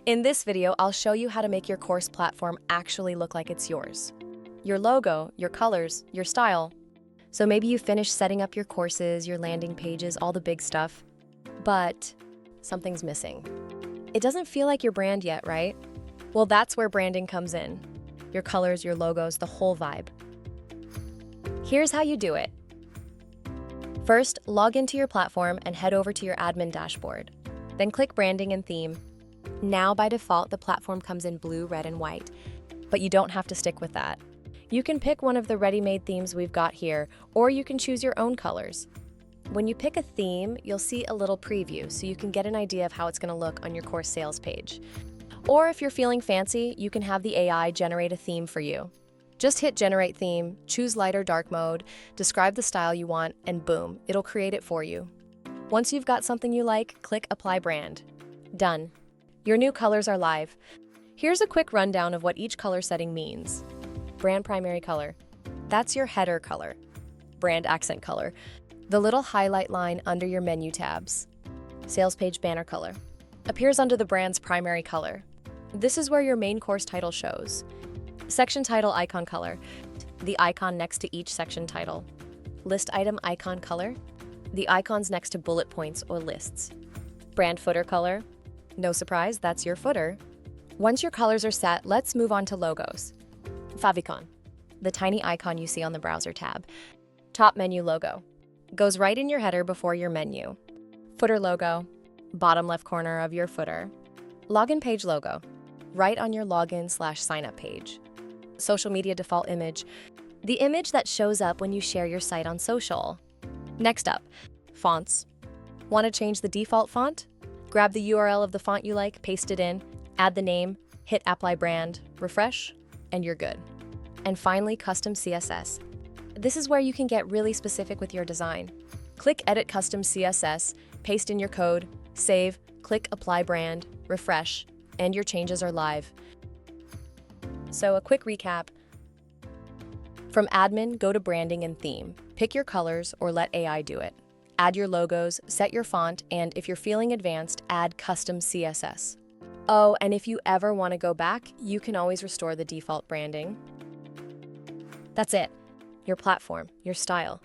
In this video, I'll show you how to make your course platform actually look like it's yours. Your logo, your colors, your style. So maybe you finished setting up your courses, your landing pages, all the big stuff, but something's missing. It doesn't feel like your brand yet, right? Well, that's where branding comes in. Your colors, your logos, the whole vibe. Here's how you do it. First, log into your platform and head over to your admin dashboard. Then click Branding and Theme. Now, by default, the platform comes in blue, red, and white, but you don't have to stick with that. You can pick one of the ready-made themes we've got here, or you can choose your own colors. When you pick a theme, you'll see a little preview, so you can get an idea of how it's going to look on your course sales page. Or if you're feeling fancy, you can have the AI generate a theme for you. Just hit Generate Theme, choose light or dark mode, describe the style you want, and boom, it'll create it for you. Once you've got something you like, click Apply Brand. Done. Your new colors are live. Here's a quick rundown of what each color setting means. Brand primary color. That's your header color. Brand accent color. The little highlight line under your menu tabs. Sales page banner color. Appears under the brand's primary color. This is where your main course title shows. Section title icon color. The icon next to each section title. List item icon color. The icons next to bullet points or lists. Brand footer color. No surprise, that's your footer. Once your colors are set, let's move on to logos. Favicon, the tiny icon you see on the browser tab. Top menu logo. Goes right in your header before your menu. Footer logo, bottom left corner of your footer. Login page logo, right on your login/signup page. Social media default image, the image that shows up when you share your site on social. Next up, fonts. Want to change the default font? Grab the URL of the font you like, paste it in, add the name, hit Apply Brand, refresh, and you're good. And finally, custom CSS. This is where you can get really specific with your design. Click Edit Custom CSS, paste in your code, save, click Apply Brand, refresh, and your changes are live. So a quick recap. From admin, go to branding and theme. Pick your colors or let AI do it. Add your logos, set your font, and if you're feeling advanced, add custom CSS. Oh, and if you ever want to go back, you can always restore the default branding. That's it. Your platform, your style,